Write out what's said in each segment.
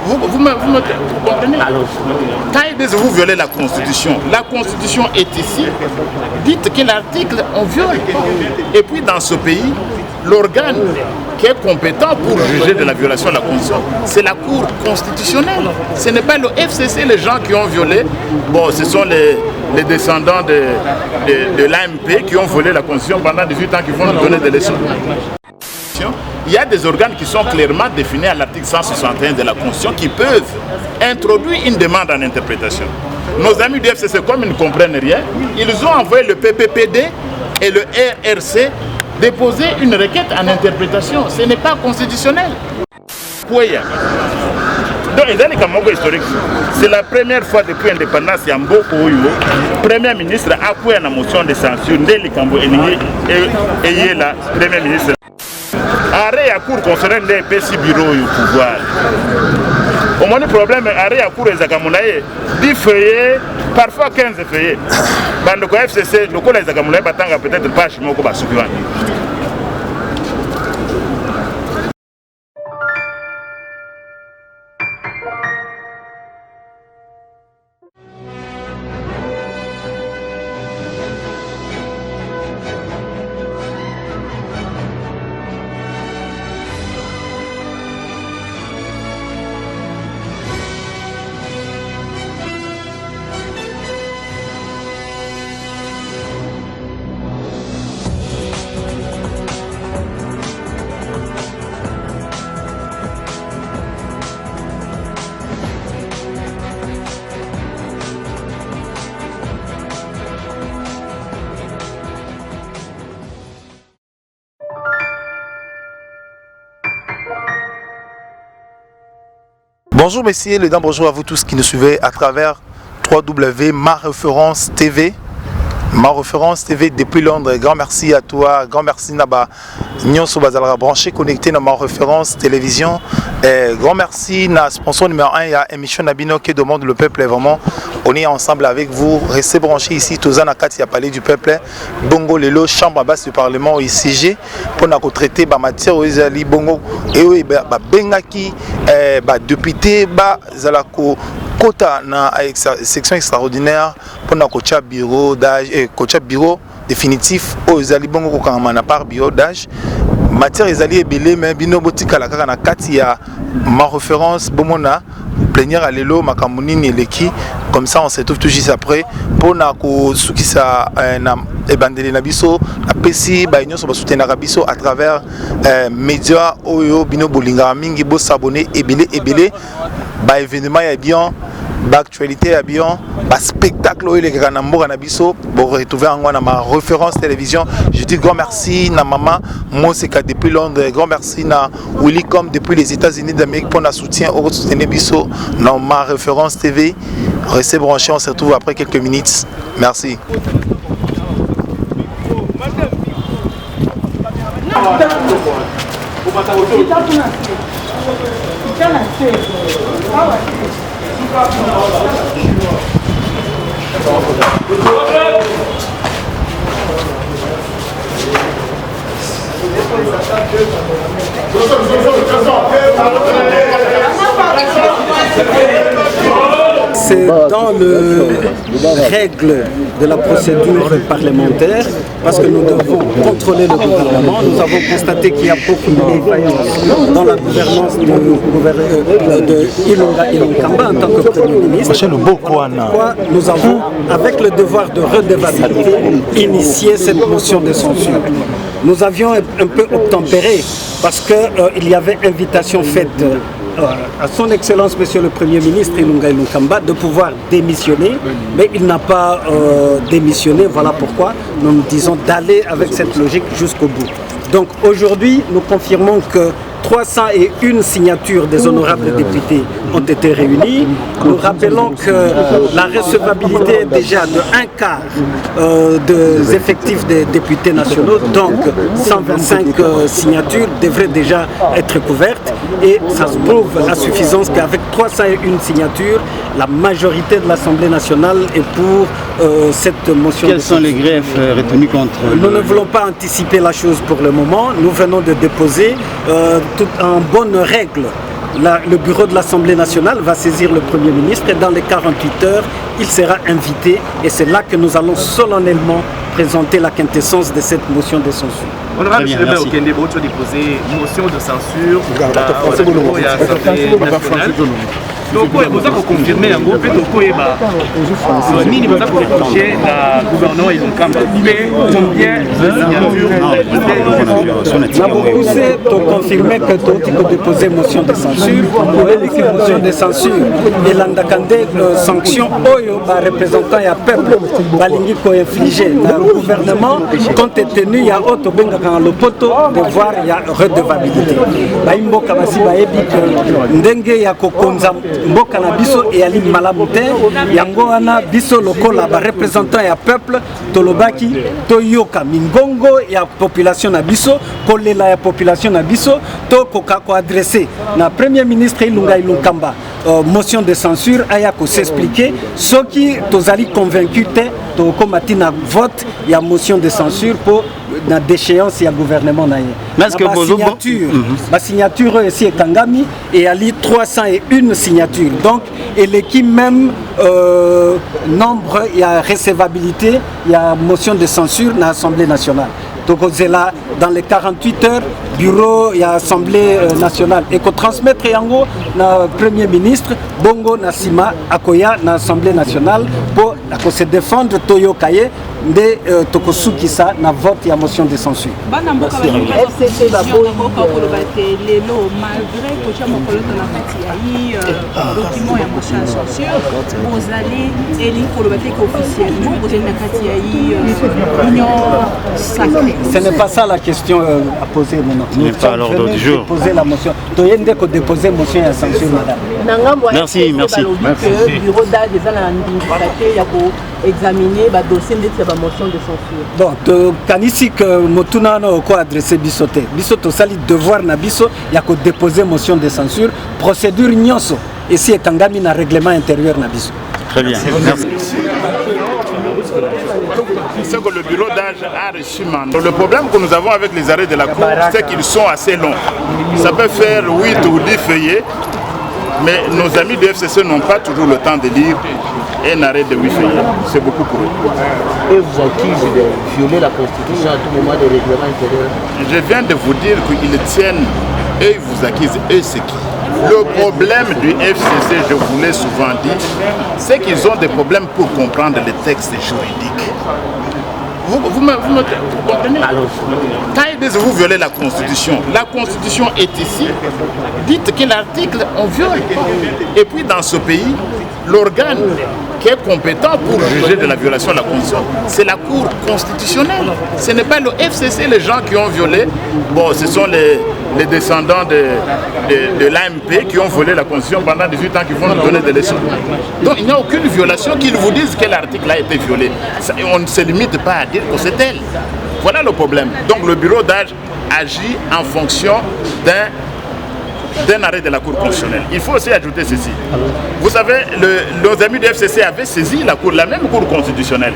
vous comprenez? Quand ils disent vous violez la Constitution est ici. Dites quel article on viole. Et puis dans ce pays, l'organe qui est compétent pour juger de la violation de la Constitution, c'est la Cour constitutionnelle. Ce n'est pas le FCC, les gens qui ont violé. Bon, ce sont les descendants de l'AMP qui ont volé la Constitution pendant 18 ans, qui vont nous donner des leçons. Il y a des organes qui sont clairement définis à l'article 161 de la Constitution qui peuvent introduire une demande en interprétation. Nos amis du FCC, comme ils ne comprennent rien, ils ont envoyé le PPPD et le RRC déposer une requête en interprétation. Ce n'est pas constitutionnel. Donc, c'est la première fois depuis l'indépendance qu'il y a un Premier ministre a appuyé la motion de censure et la Premier ministre. Arrêt à court concernant les petits bureaux au pouvoir. Au moins, le problème est arrêt à court des Zakamoulaye, 10 feuillets, parfois 15 feuillets. Dans le FCC, le coup des Zakamoulaye, peut-être pas chez moi. Bonjour messieurs, les dames, bonjour à vous tous qui nous suivez à travers www.ma-référence TV. Ma référence TV depuis Londres. Grand merci à toi, grand merci Naba Nyonso Bazalra branché connecté dans ma référence télévision. Grand merci na sponsor numéro 1 il y a émission Nabino qui demande le peuple est vraiment. On est ensemble avec vous, restez branchés ici. Tozana Kati a parlé du peuple. Bongo Lelo, chambre basse du Parlement au ICG pour nous traiter ba matière aux ali bongo et oui ba bengaki ba député ba zalako quota na section extraordinaire pour nous coacher bureau d'âge et coacher bureau définitif aux ali bongo ko kamana par bureau d'âge matière ezali ebele mais bino botika la kaka na kati ya ma référence bomona plénière à l'élo makamuni leki comme ça on se retrouve tout juste après pour na ko sukisa na ebandeli na biso apesi ba union so soutenir biso à travers médias oyo bino bolinga mingi bo s'abonner ebele ba événement ya bien ba actualité ya bien ba spectacle oyo le kana mboka na biso bo retrouver en na ma référence télévision. Je dis grand merci na maman Moseka depuis Londres, grand merci na Willicom depuis les États-Unis d'Amérique pour notre soutien au soutenir biso dans ma référence TV. Restez branchés, on se retrouve après quelques minutes. Merci. C'est dans le règle de la procédure parlementaire parce que nous devons contrôler le gouvernement. Nous avons constaté qu'il y a beaucoup de défaillances dans la gouvernance de Ilunga Ilunkamba en tant que Premier ministre. Pourquoi nous avons, avec le devoir de redevabilité, initié cette motion de censure. Nous avions un peu obtempéré parce qu'il y avait invitation faite à son Excellence Monsieur le Premier ministre Ilunga Ilunkamba de pouvoir démissionner, mais il n'a pas démissionné. Voilà pourquoi nous disons d'aller avec cette logique jusqu'au bout. Donc aujourd'hui, nous confirmons que 301 signatures des honorables députés ont été réunies. Nous rappelons que la recevabilité est déjà de un quart des effectifs des députés nationaux, donc 125 signatures devraient déjà être couvertes et ça se prouve à suffisance qu'avec 301 signatures, la majorité de l'Assemblée nationale est pour cette motion. Quels sont les greffes retenus contre Nous ne voulons pas anticiper la chose pour le moment. Nous venons de déposer tout en bonne règle le bureau de l'Assemblée nationale va saisir le Premier ministre et dans les 48 heures, il sera invité et c'est là que nous allons solennellement présenter la quintessence de cette motion de censure. Honorable Chilebert Okende, vous avez déposé motion de censure à l'Assemblée nationale. Donc, vous avez confirmé un groupe de Koyeba. Nini vous avez reproché la gouvernement et l'Onkamba. Mais combien de signatures Nous poussé pour confirmer que tout a déposé motion de censure. Motion de censure et l'andakande sanction Oyo, représentant et peuple, balingi ko infligé le gouvernement compte tenu ya auto benga quand le poteau de voir ya redevabilité. Baimboka basi baebi que ndenge ya kokonza mboka na biso et ali malamu te yango wana biso lokola ba représentant ya peuple tolobaki toyoka mingongo ya population na biso kolela ya population na biso to koka ko adresser na premier ministre Ilunga Ilunkamba motion de censure aya ko s'expliquer ceux qui tozali convaincus te to komati na vote ya motion de censure pour na déchéance ya gouvernement na ye. Mais que la signature ici est Kangami et ali 301 signatures. Donc et l'équipe même nombre il y a recevabilité, il y a motion de censure dans l'Assemblée nationale. Donc c'est là dans les 48 heures bureau et Assemblée nationale et qu'on transmettre yango na premier ministre Bongo Nasima Akoya na Assemblée nationale pour se défendre Toyo Kaye de Tokosuki sa na vote et motion de censure. FCC malgré que j'ai mon collègue dans la document et motion de censure, vous allez élire pour le vote officiellement, vous allez na union sacrée. Ce n'est pas ça la question à poser maintenant. Ce n'est pas à l'ordre du jour. Poser la motion. Toyende ko déposer motion et censure madame. Merci, merci. Le bureau d'âge des il y a pour examiner le dossier de la motion de censure. Donc, kanisi que motuna no ko adresser bisote. Bisoto sali devoir na biso ya ko déposer motion de censure, procédure nyonso. Et si ekangami na règlement intérieur na biso. Très bien. Merci. C'est que le bureau d'âge a reçu mandat. Le problème que nous avons avec les arrêts de la Cour, c'est qu'ils sont assez longs. Ça peut faire 8 ou 10 feuillets, mais nos amis du FCC n'ont pas toujours le temps de lire un arrêt de 8 feuillets. C'est beaucoup pour eux. Et vous accusent de violer la Constitution à tout moment des règlements intérieurs. Je viens de vous dire qu'ils tiennent, eux ils vous accusent, eux c'est qui? Le problème du FCC, je vous l'ai souvent dit, c'est qu'ils ont des problèmes pour comprendre les textes juridiques. Vous comprenez? Quand ils disent vous violez la Constitution est ici. Dites quel article on viole. Et puis dans ce pays, l'organe qui est compétent pour juger de la violation de la Constitution, c'est la Cour constitutionnelle. Ce n'est pas le FCC, les gens qui ont violé. Bon, ce sont les descendants de l'AMP qui ont volé la Constitution pendant 18 ans, qui vont nous donner des leçons. Donc il n'y a aucune violation, qu'ils vous disent quel article a été violé. On ne se limite pas à dire que c'est elle. Voilà le problème. Donc le bureau d'âge agit en fonction d'un arrêt de la Cour constitutionnelle. Il faut aussi ajouter ceci. Vous savez, nos amis du FCC avaient saisi la même Cour constitutionnelle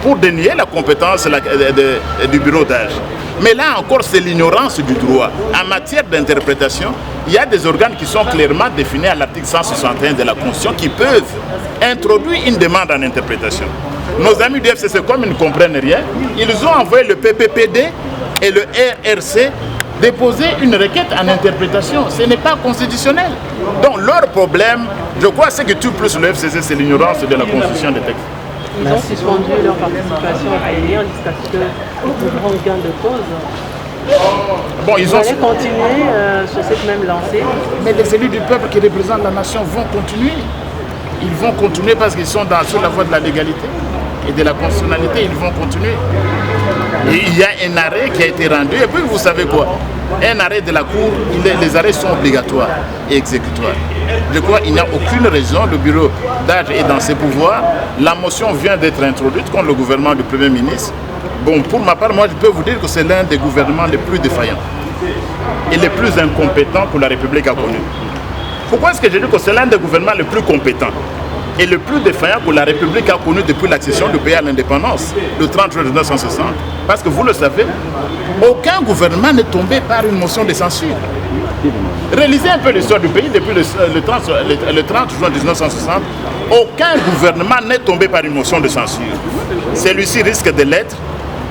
pour dénier la compétence du bureau d'âge. Mais là encore, c'est l'ignorance du droit. En matière d'interprétation, il y a des organes qui sont clairement définis à l'article 161 de la Constitution qui peuvent introduire une demande en interprétation. Nos amis du FCC, comme ils ne comprennent rien, ils ont envoyé le PPPD et le RRC déposer une requête en interprétation. Ce n'est pas constitutionnel. Donc leur problème, je crois, c'est que tout plus le FCC, c'est l'ignorance de la Constitution des textes. Ils ont suspendu leur participation à réunion jusqu'à ce qu'ils rendent gain de cause. Bon, ils ont continuer sur cette même lancée. Mais les élus du peuple qui représentent la nation vont continuer. Ils vont continuer parce qu'ils sont sur la voie de la légalité et de la constitutionnalité. Ils vont continuer. Et il y a un arrêt qui a été rendu. Et puis vous savez quoi? Un arrêt de la Cour, les arrêts sont obligatoires et exécutoires. Je crois qu'il n'y a aucune raison. Le bureau d'âge est dans ses pouvoirs. La motion vient d'être introduite contre le gouvernement du Premier ministre. Bon, pour ma part, moi je peux vous dire que c'est l'un des gouvernements les plus défaillants et les plus incompétents que la République a connu. Pourquoi est-ce que je dis que c'est l'un des gouvernements les plus compétents et le plus défaillant que la République a connu depuis l'accession du pays à l'indépendance, le 30 juin 1960? Parce que vous le savez, aucun gouvernement n'est tombé par une motion de censure. Réalisez un peu l'histoire du pays depuis le 30 juin 1960. Aucun gouvernement n'est tombé par une motion de censure. Celui-ci risque de l'être.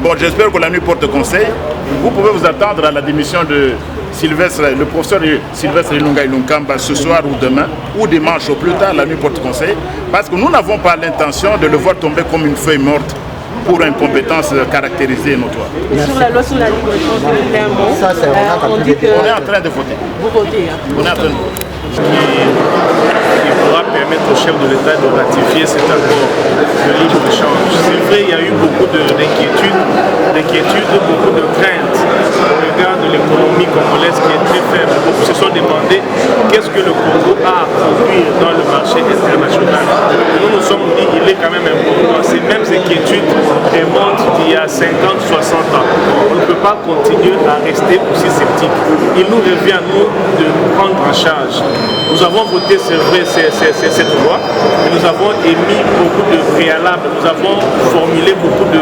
Bon, j'espère que la nuit porte conseil. Vous pouvez vous attendre à la démission de le professeur Sylvestre Ilunga Ilunkamba ce soir ou demain, ou dimanche au plus tard, la nuit porte conseil, parce que nous n'avons pas l'intention de le voir tomber comme une feuille morte pour incompétence caractérisée et notoire. Sur la loi sur la libre-échange, on dit que... On est en train de voter. Vous votez, hein. On est en train de voter. Qui pourra permettre au chef de l'État de ratifier cet accord de libre-échange. C'est vrai, il y a eu beaucoup d'inquiétudes, beaucoup de craintes au regard de l'économie congolaise qui est très faible. Beaucoup se sont demandé qu'est-ce que le Congo a à produire dans le marché international. Nous nous sommes dit qu'il est quand même important. Ces mêmes inquiétudes remontent d'il y a 50, 60 ans. On ne peut pas continuer à rester aussi sceptique. Il nous revient à nous de nous prendre en charge. Nous avons voté, c'est vrai, cette loi, mais nous avons émis beaucoup de préalables, nous avons formulé beaucoup de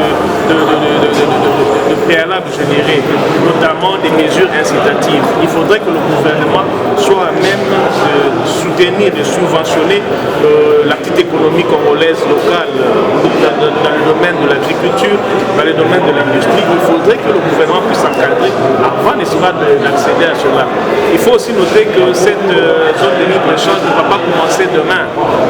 préalables générés, notamment des mesures incitatives. Il faudrait que le gouvernement soit à même de soutenir, de subventionner l'activité économique congolaise locale dans le domaine de l'agriculture, dans le domaine de l'industrie. Il faudrait que le gouvernement puisse encadrer avant d'accéder à cela. Il faut aussi noter que cette zone de libre-échange ne va pas commencer demain.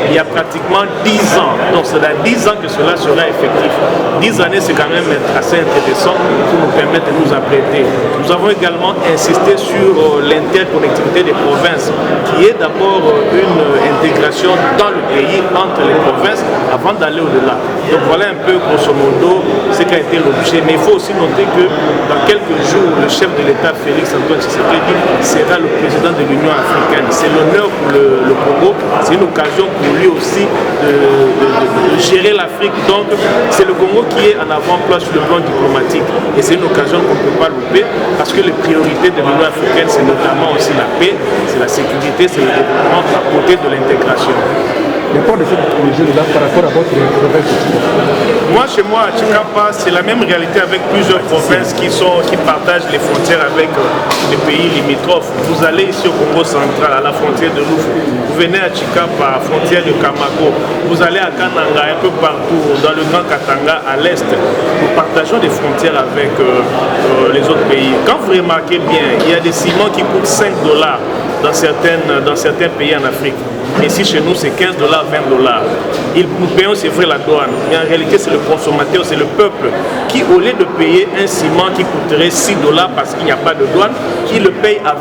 Il y a pratiquement 10 ans. Donc c'est dans 10 ans que cela sera effectif. 10 années, c'est quand même assez intéressant pour nous permettre de nous apprêter. Nous avons également insisté sur l'interconnectivité des provinces, qui est d'abord une intégration dans le pays entre les provinces avant d'aller au-delà. Donc voilà un peu grosso modo ce qui a été l'objet. Mais il faut aussi noter que dans quelques jours, le chef de l'État, Félix Antoine Tshisekedi, sera le président de l'Union africaine. C'est l'honneur pour le Congo, c'est une occasion pour lui aussi de gérer l'Afrique. Donc c'est le Congo qui est en avant-plan sur le plan diplomatique. Et c'est une occasion qu'on ne peut pas louper parce que les priorités de l'Union africaine, c'est notamment aussi la paix, c'est la sécurité, c'est le développement à côté de l'intégration. L'apport de cette technologie-là par rapport à votre province? Moi, chez moi, à Tchikapa, c'est la même réalité avec plusieurs provinces qui partagent les frontières avec les pays limitrophes. Vous allez ici au Congo central, à la frontière de Loufou. Vous venez à Tchikapa, à la frontière de Kamako. Vous allez à Kananga, un peu partout, dans le Grand Katanga, à l'est. Nous partageons des frontières avec les autres pays. Quand vous remarquez bien, il y a des ciments qui coûtent $5 dans certains pays en Afrique. Ici, chez nous, c'est $15, $20. Nous payons, c'est vrai, la douane. Mais en réalité, c'est le consommateur, c'est le peuple qui, au lieu de payer un ciment qui coûterait $6 parce qu'il n'y a pas de douane, il le paye à $20.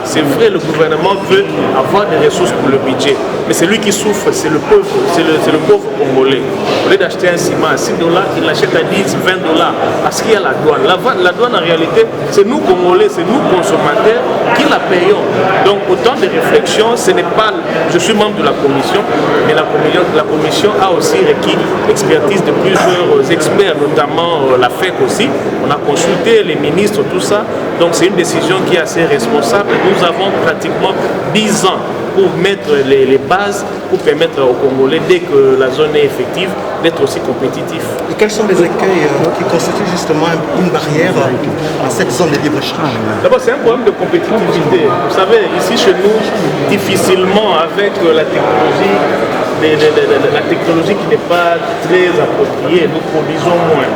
C'est vrai, le gouvernement veut avoir des ressources pour le budget. Mais c'est lui qui souffre, c'est le pauvre, c'est le pauvre congolais. Au lieu d'acheter un ciment à $6, il l'achète à $10, $20 parce qu'il y a la douane. La douane, en réalité, c'est nous, Congolais, c'est nous, consommateurs, qui la payons. Donc, autant de réflexions, ce n'est pas... Je suis membre de la commission, mais la commission a aussi requis l'expertise de plusieurs experts, notamment la FEC aussi. On a consulté les ministres, tout ça. Donc c'est une décision qui est assez responsable. Nous avons pratiquement 10 ans pour mettre les bases, pour permettre aux Congolais, dès que la zone est effective, d'être aussi compétitif. Et quels sont les écueils qui constituent justement une barrière à cette zone de libre-échange? D'abord, c'est un problème de compétitivité. Vous savez, ici chez nous, difficilement avec la technologie qui n'est pas très appropriée, nous produisons moins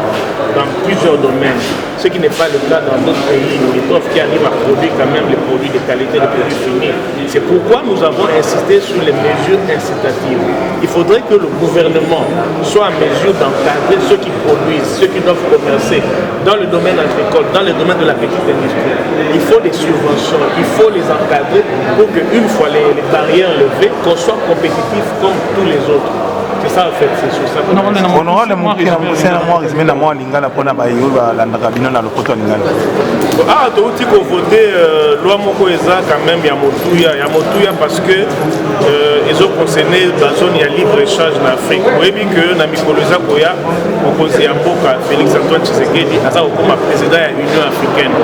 dans plusieurs domaines. Ce qui n'est pas le cas dans d'autres pays limitrophes qui arrivent à produire quand même les produits de qualité, les produits finis. C'est pourquoi nous avons insisté sur les mesures incitatives. Il faudrait que le gouvernement soit en mesure d'encadrer ceux qui produisent, ceux qui doivent commercer dans le domaine agricole, dans le domaine de la petite industrie. Il faut des subventions, il faut les encadrer pour qu'une fois les barrières levées, qu'on soit compétitif comme tous les autres. C'est ça en fait, c'est sur ça. Ah, tu as voté loi moko eza quand même ya motuya parce que ils ont concerné la zone ya libre échange en Afrique. Vous voyez que na mikolo eza koya mokonzi ya mboka Félix Antoine Tshisekedi aza kokoma président ya Union africaine.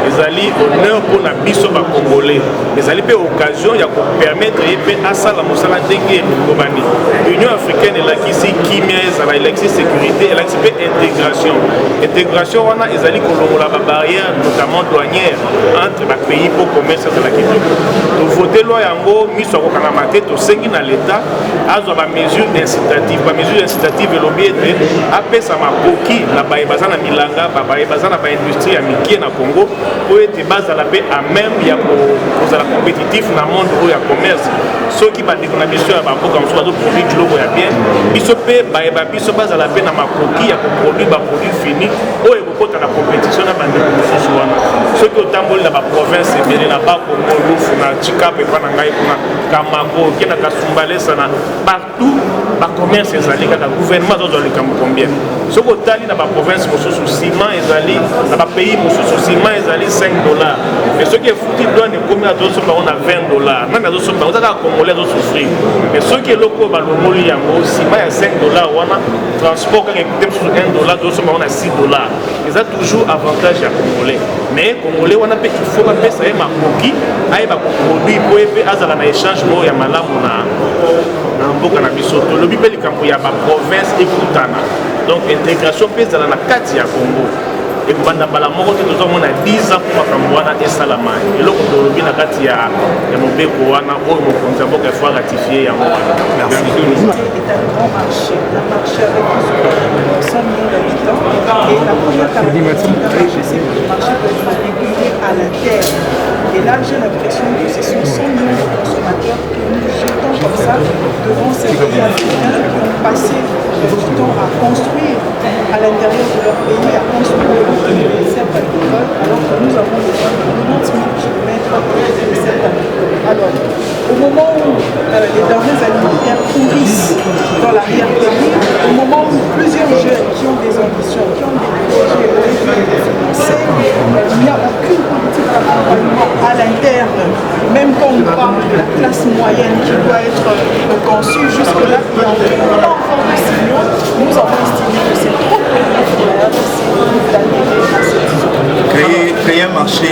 Ezali honneur pour na biso ba congolais. Ezali pe occasion ya ko permettre pe asala mosala ndenge ngobani. Union africaine africaine elakisi kimia ezala elakisi sécurité elakisi mpe intégration wana ezali kolongola babarrière notamment douanière entre bapays mpo commerce ezala kitoko tovote loi yango miso akokangama te tosengi na l'état azwa bamesure incitative elobi ete apesa makoki na baye baza na milanga baye baza na baindustrie ya mikie na Congo po ete bazala mpe a même ya kozala compétitif na monde oyo ya commerce soki bandeko na biso ya bamboka mosusu bazoproduire biloko ya bien biso mpe bayeba biso bazala mpe na makoki ya koproduire baproduit fini oyo ekokota na compétition na bandeko mosusu wana soki otamboli na baprovince ebele na bakongo lufu na chikape epa na ngai kuna kamago okenda kasumbalesa na partout bacommerce ezali kaka gouvernement azozwa likambo combien soki otali na baprovince mosusu ciment ezali na bapays mosusu ciment ezali $5 mais soki efuti douane ekomi azosomba ngo na $20 nani azosomba ngo ozaka congolais azosouffrir mais soki eloko oyo balongoli yango ciment ya $5 wana transport kaka ekute mosusu $1 azosomba ngo na $6 eza toujours avantage ya congolais mais congolais wana mpe il faut bapesa ye makoki ayeba koproduire po ye mpe azala na échange moko ya malamu na mboka na biso tolobi mpe likambo ya baprovince ekutana donc intégration mpe ezala na kati ya Congo ekobanda mbala moko te tozomona 10 ans mpo makambo wana esalama eloko tolobi na kati ya mobeko wana oyo mokonzi ya mboka efo ratifie yango wana et là, j'ai l'impression que ce sont 100 millions de consommateurs que nous jetons comme ça devant ces pays africains qui ont passé du temps à construire à l'intérieur de leur pays, à construire des cercles agricoles, alors que nous avons besoin de 90 000 km de cercles agricoles. Alors, au moment où les denrées alimentaires pourrissent dans l'arrière-pays, au moment où plusieurs jeunes qui ont des ambitions, qui ont des projets, des financés, il n'y a aucune politique d'accompagnement à l'interne, même quand on parle de la classe moyenne qui doit être conçue jusque-là, il n'y a pas encore de signaux. Nous avons estimé que c'est trop préliminaire d'adhérer à cette zone. Créer un marché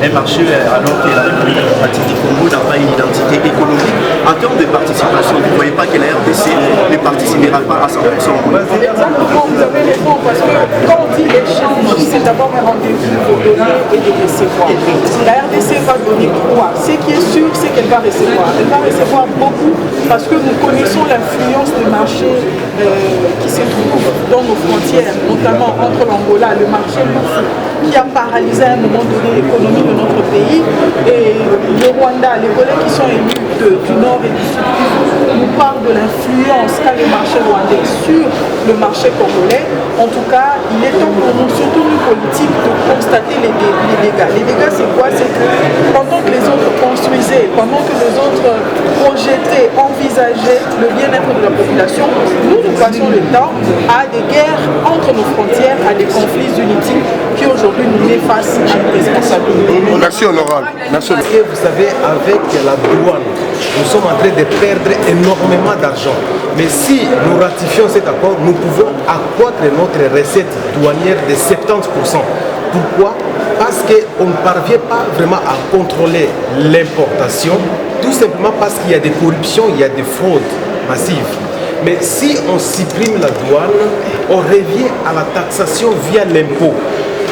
alors que la République démocratique du Congo n'a pas une identité économique. En termes de participation, vous ne voyez pas que la RDC ne participera pas à 100%. Exactement, vous avez raison, parce que quand on dit échange, c'est d'abord un rendez-vous pour donner et de recevoir. La RDC va donner quoi? Ce qui est sûr, c'est qu'elle va recevoir. Elle va recevoir beaucoup parce que nous connaissons l'influence des marchés qui se trouvent dans nos frontières, notamment entre l'Angola, le marché qui a paralysé à un moment donné l'économie de notre pays, et le Rwanda, les collègues qui sont élus du nord et du sud nous parlent de l'influence qu'a le marché rwandais sur le marché congolais. En tout cas, il est temps pour nous, surtout nous politiques, de constater les dégâts. Les dégâts, c'est quoi? C'est que pendant que les autres construisaient, pendant que les autres projetaient, envisageaient le bien-être de la population, nous passons le temps à des guerres entre nos frontières, à des conflits unitiques qui aujourd'hui nous effacent à nos responsabilités. Merci honorable. Merci. Et vous savez, avec la douane, nous sommes en train de perdre énormément d'argent. Mais si nous ratifions cet accord, nous pouvons accroître notre recette douanière de 70%. Pourquoi? Parce qu'on ne parvient pas vraiment à contrôler l'importation, tout simplement parce qu'il y a des corruptions, il y a des fraudes massives. Mais si on supprime la douane, on revient à la taxation via l'impôt.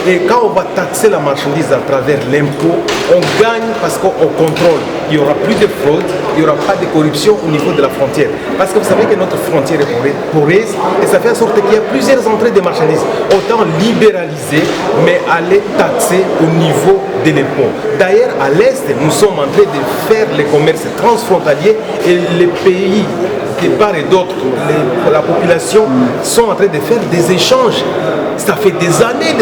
Et quand on va taxer la marchandise à travers l'impôt, on gagne parce qu'on contrôle. Il n'y aura plus de fraude, il n'y aura pas de corruption au niveau de la frontière. Parce que vous savez que notre frontière est poreuse et ça fait en sorte qu'il y a plusieurs entrées de marchandises. Autant libéraliser, mais aller taxer au niveau de l'impôt. D'ailleurs, à l'Est, nous sommes en train de faire le commerce transfrontalier et les pays de part et d'autre, la population sont en train de faire des échanges. Ça fait des années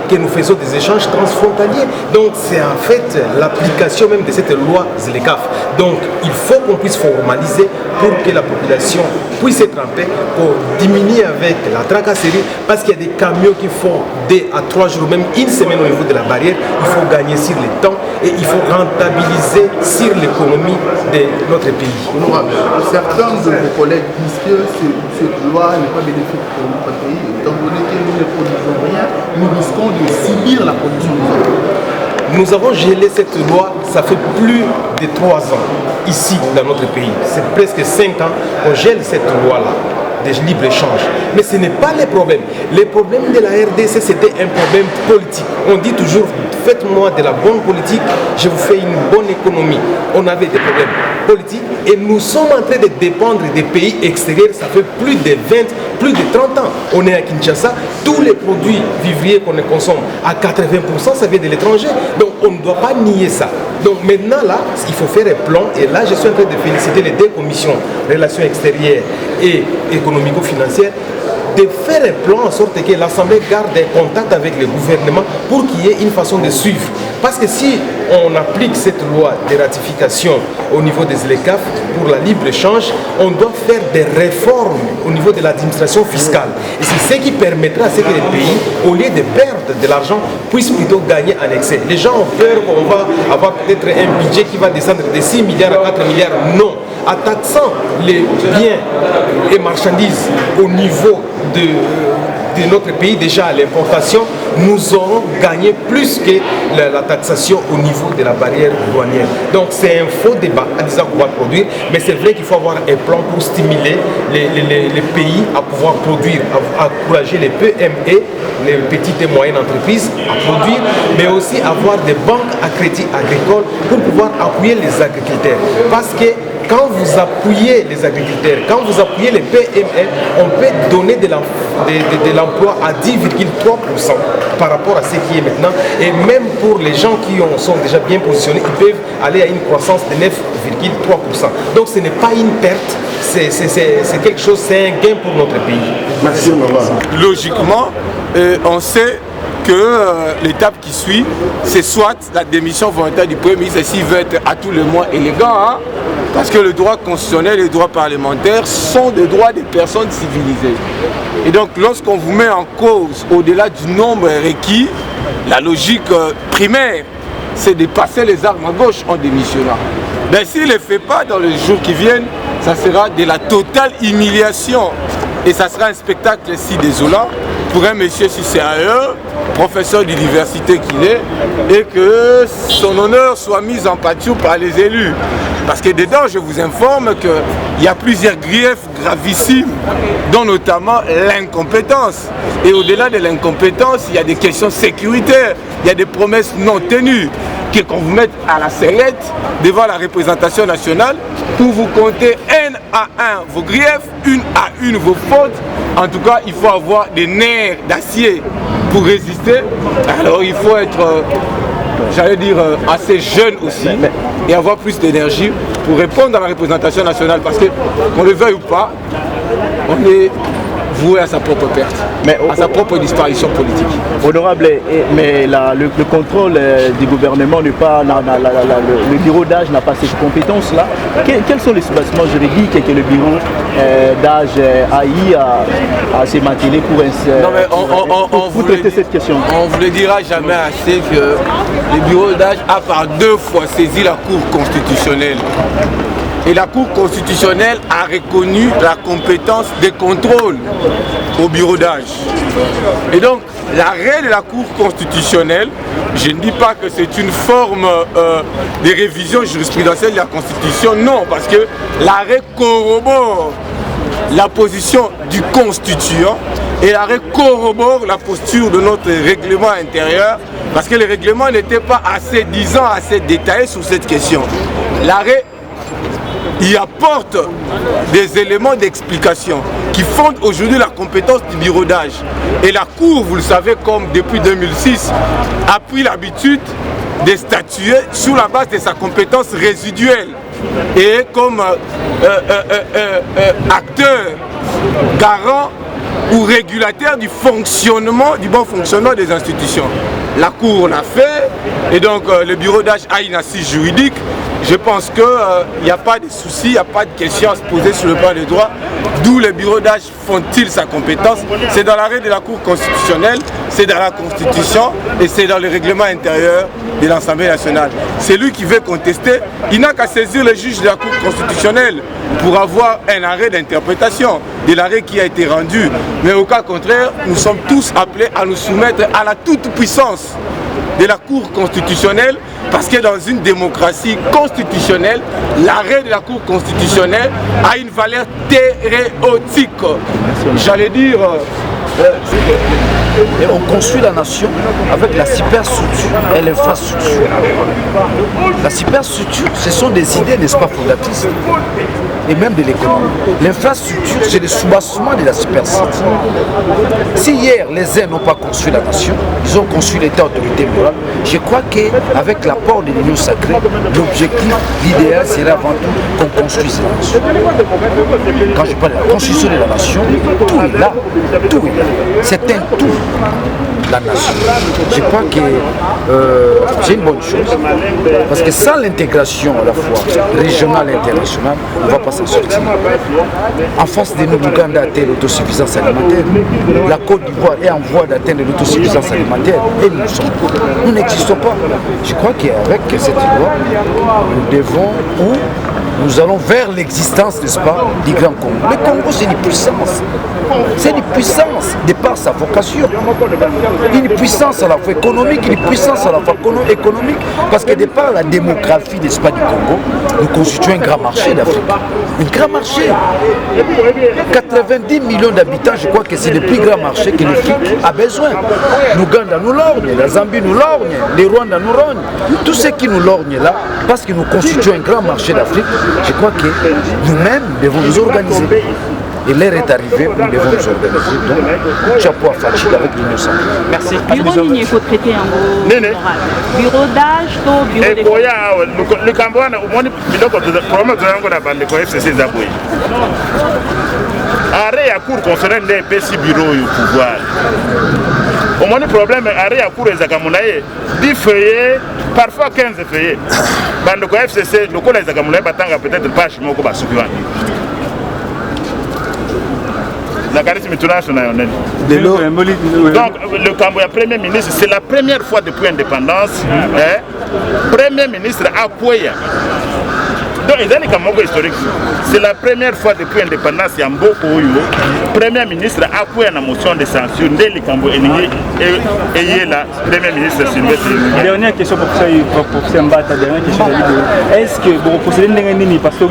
que nous faisons des échanges transfrontaliers. Donc c'est en fait l'application même de cette loi ZLECAf. Donc il faut qu'on puisse formaliser pour que la population puisse être en paix, pour diminuer avec la tracasserie, parce qu'il y a des camions qui font 2 à 3 jours, même une semaine au niveau de la barrière. Il faut gagner sur le temps et il faut rentabiliser sur l'économie de notre pays. Certains de vos collègues disent que cette loi n'est pas bénéfique pour notre pays, étant donné que nous ne produisons rien, nous risquons de subir la production des autres. Nous avons gelé cette loi, ça fait plus de 3 ans, ici, dans notre pays. C'est presque 5 ans qu'on gèle cette loi-là, de libre-échange. Mais ce n'est pas le problème. Le problème de la RDC, c'était un problème politique. On dit toujours, faites-moi de la bonne politique, je vous fais une bonne économie. On avait des problèmes politiques et nous sommes en train de dépendre des pays extérieurs. Ça fait plus de 20, plus de 30 ans. On est à Kinshasa, tous les produits vivriers qu'on consomme à 80%, ça vient de l'étranger. Donc on ne doit pas nier ça. Donc maintenant là, il faut faire un plan et là je suis en train de féliciter les 2 commissions, relations extérieures et économico-financières, de faire un plan en sorte que l'Assemblée garde un contact avec le gouvernement pour qu'il y ait une façon de suivre. Parce que si on applique cette loi de ratification au niveau des ELECAF pour la libre-échange, on doit faire des réformes au niveau de l'administration fiscale. Et c'est ce qui permettra à ce que les pays, au lieu de perdre de l'argent, puissent plutôt gagner en excès. Les gens ont peur qu'on va avoir peut-être un budget qui va descendre de 6 milliards à 4 milliards. Non. En taxant les biens et marchandises au niveau de notre pays, déjà à l'importation, nous aurons gagné plus que la taxation au niveau de la barrière douanière. Donc c'est un faux débat en disant qu'on va produire, mais c'est vrai qu'il faut avoir un plan pour stimuler les pays à pouvoir produire, à encourager les PME, les petites et moyennes entreprises à produire, mais aussi avoir des banques à crédit agricole pour pouvoir appuyer les agriculteurs. Parce que quand vous appuyez les agriculteurs, quand vous appuyez les PME, on peut donner de l'emploi à 10,3% par rapport à ce qui est maintenant. Et même pour les gens qui sont déjà bien positionnés, ils peuvent aller à une croissance de 9,3%. Donc ce n'est pas une perte, c'est quelque chose, c'est un gain pour notre pays. Merci. Logiquement, on sait que l'étape qui suit, c'est soit la démission volontaire du Premier ministre, s'il veut être à tout le moins élégant, hein, parce que le droit constitutionnel et le droit parlementaire sont des droits des personnes civilisées. Et donc lorsqu'on vous met en cause au-delà du nombre requis, la logique primaire, c'est de passer les armes à gauche en démissionnant. Mais s'il ne le fait pas dans les jours qui viennent, ça sera de la totale humiliation. Et ça sera un spectacle si désolant pour un monsieur si sérieux, professeur d'université qu'il est, et que son honneur soit mis en pâture par les élus. Parce que dedans, je vous informe qu'il y a plusieurs griefs gravissimes, dont notamment l'incompétence. Et au-delà de l'incompétence, il y a des questions sécuritaires, il y a des promesses non tenues, qu'on vous mette à la sellette devant la représentation nationale pour vous compter un à un vos griefs, une à une vos fautes. En tout cas, il faut avoir des nerfs d'acier pour résister. Alors il faut être, j'allais dire, assez jeune aussi et avoir plus d'énergie pour répondre à la représentation nationale. Parce que, qu'on le veuille ou pas, on est voué à sa propre perte, à sa propre disparition politique. Honorable, mais le contrôle du gouvernement n'est pas, le bureau d'âge n'a pas cette compétence-là. Quels sont les sous-bassements juridiques que le bureau d'âge a eu à se maintenir pour traiter cette question? On ne vous le dira jamais assez que le bureau d'âge a par 2 fois saisi la Cour constitutionnelle. Et la Cour constitutionnelle a reconnu la compétence de contrôle au bureau d'âge. Et donc, l'arrêt de la Cour constitutionnelle, je ne dis pas que c'est une forme de révision jurisprudentielle de la Constitution, non, parce que l'arrêt corrobore la position du constituant et l'arrêt corrobore la posture de notre règlement intérieur, parce que le règlement n'était pas assez disant, assez détaillé sur cette question. L'arrêt y apporte des éléments d'explication qui fondent aujourd'hui la compétence du bureau d'âge. Et la Cour, vous le savez, comme depuis 2006, a pris l'habitude de statuer sur la base de sa compétence résiduelle et comme acteur, garant ou régulateur du fonctionnement, du bon fonctionnement des institutions. La Cour l'a fait et donc le bureau d'âge a une assise juridique. Je pense qu'il n'y a pas de souci, il n'y a pas de question à se poser sur le plan des droits. D'où les bureaux d'âge font-ils sa compétence? C'est dans l'arrêt de la Cour constitutionnelle, c'est dans la Constitution et c'est dans le règlement intérieur de l'Assemblée nationale. C'est lui qui veut contester, il n'a qu'à saisir le juge de la Cour constitutionnelle pour avoir un arrêt d'interprétation de l'arrêt qui a été rendu. Mais au cas contraire, nous sommes tous appelés à nous soumettre à la toute-puissance de la Cour constitutionnelle, parce que dans une démocratie constitutionnelle, l'arrêt de la Cour constitutionnelle a une valeur théorétique. J'allais dire... Et on construit la nation avec la superstructure et l'infrastructure. La superstructure, ce sont des idées, n'est-ce pas, fondatrices, et même de l'économie. L'infrastructure, c'est le soubassement de la superstructure. Si hier, les uns n'ont pas construit la nation, ils ont construit l'État autorité morale, je crois qu'avec l'apport de l'Union sacrée, l'objectif, l'idéal serait avant tout qu'on construise la nation. Quand je parle de la construction de la nation, tout est là. Tout est là. C'est un tout, la nation. Je crois que c'est une bonne chose. Parce que sans l'intégration à la fois régionale et internationale, on ne va pas s'en sortir. En face de nous, l'Ouganda atteint l'autosuffisance alimentaire. La Côte d'Ivoire est en voie d'atteindre l'autosuffisance alimentaire. Et nous n'existons pas. Je crois qu'avec cette loi, nous devons, ou nous allons vers l'existence, n'est-ce pas, du Grand Congo. Le Congo, c'est une puissance. C'est une puissance de par sa vocation. Une puissance à la fois économique, une puissance à la fois économique, parce que de par la démographie, n'est-ce pas, du Congo, nous constituons un grand marché d'Afrique. Un grand marché. 90 millions d'habitants, je crois que c'est le plus grand marché que l'Afrique a besoin. L'Ouganda nous lorgne, la Zambie nous lorgne, les Rwanda nous rognent. Tout ce qui nous lorgne là, parce que nous constituons un grand marché d'Afrique, je crois que nous-mêmes devons nous organiser. Et l'heure est arrivée où nous devons nous organiser. Donc, chapeau à Fachid avec l'Union sacrée. Merci. Bureau il faut traiter en gros moral. Bureau d'âge, bureau de... Le Cambodge, le problème de la FCC Zaboué. Arrêt à cour concernant les petits bureaux au pouvoir. Au moins, le problème est arrêt à cour des Akamoulaye, 10 feuillets, parfois 15 feuillets. Dans le FCC, le coup des Akamoulaye, peut-être pas chez moi. La charisme internationale. Donc, le Cambodge, Premier ministre, c'est la première fois depuis l'indépendance, Premier ministre Akouya. Donc, historique. C'est la première fois depuis l'indépendance, il y a beaucoup Premier ministre Akouya la motion de censure, dès le Cambodge et la Premier ministre Sylvestre. Dernière question pour Mbata, dernière question. Est-ce que vous procédez parce que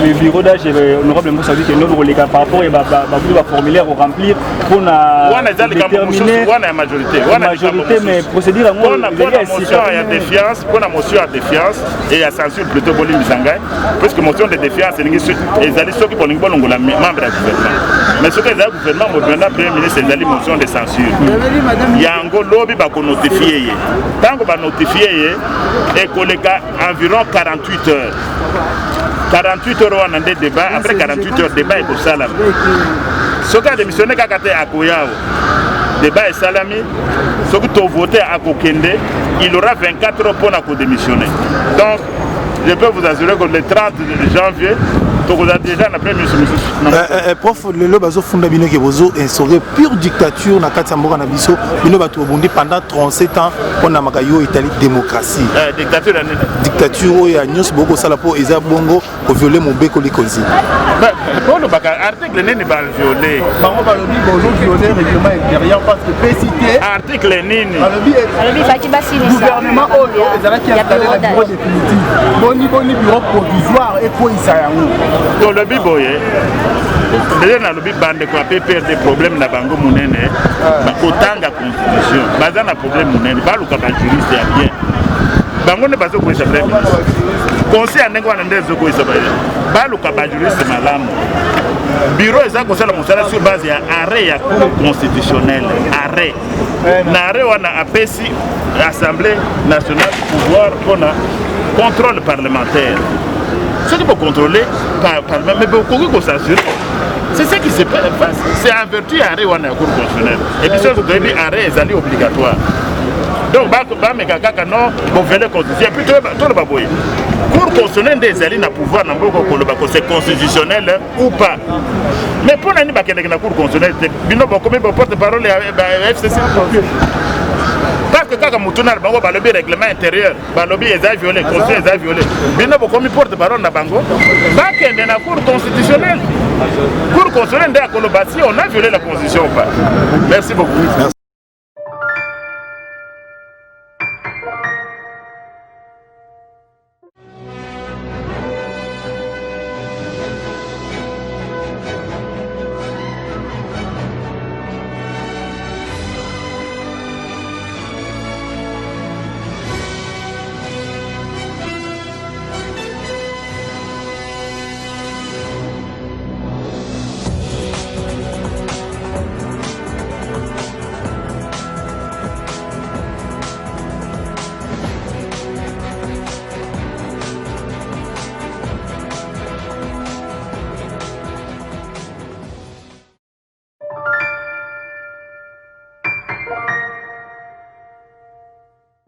le bureau d'âge, l'honorable Moussa dit que nous, par rapport à formulaire à remplir pour déterminer la majorité, mais procéder à pour la motion à défiance, pour la motion à défiance et à censure plutôt Bolim Sangai, puisque motion de défiance et les alliés ceux qui ont membre du gouvernement. Mais ce que les gouvernements, le Premier ministre, c'est une motion de censure. Il y a un gros lobby qui notifié. Tant qu'on va notifier, et qu'on a environ 48 heures. 48 heures on a des débats, après 48 heures débat est pour Salam. Ce qui a démissionné quand il à Koyao, débat est Salami, ce qui a voté à Kokende, il aura 24 heures pour démissionner. Donc, je peux vous assurer que le 30 janvier, vous avez déjà la première mission. Prof, le lobazo funda bino ke bozo instauré pure dictature na kati mboka na biso bino batu bondi pendant 37 ans on a makayo Italie démocratie. Dictature ya nyos boko sala po eza bongo ko violer mobeko likonzi. Pour le baka article nene ba violer. Bango ba lobi bozo violer règlement intérieur parce que pécité article nene. Alobi faki basi ni gouvernement oyo ezala ki installer la bureau définitif. Boni bureau provisoire et pour isayango. Dans le biboye, déjà dans le bibande qu'on peut perdre des problèmes dans bango munene, autant de constitution, basé na problème munene, pas le cap juriste est bien. Bango ne pas ce qu'on s'appelle. Conseil à n'engo n'endez ce qu'on s'appelle. Pas le cap juriste malam. Bureau est ça qu'on s'appelle sur base à arrêt à cour constitutionnel, arrêt. N'arrêt on a APC, Assemblée nationale pouvoir pour le contrôle parlementaire. Ce qui peut contrôler, mais beaucoup de s'assurer. C'est ce qui se passe. C'est en vertu d'arrêt ou en cours constitutionnel. Et puis, ça, vous avez dit arrêt est obligatoire. Donc, non, vous venez la constitution. Et puis, tout le baboui. Cour constitutionnel des alliés n'a pouvoir, c'est constitutionnel ou pas. Mais pour l'année, il y a cour constitutionnelle. Combien de porte-parole à FCC? Parce que quand on a le règlement intérieur, les a violé, le conseil les a violé. Mais nous avons porte-parole dans Bango. Parce qu'il y a la cour constitutionnelle. Cour constitutionnelle, on a violé la constitution ou pas. Merci beaucoup.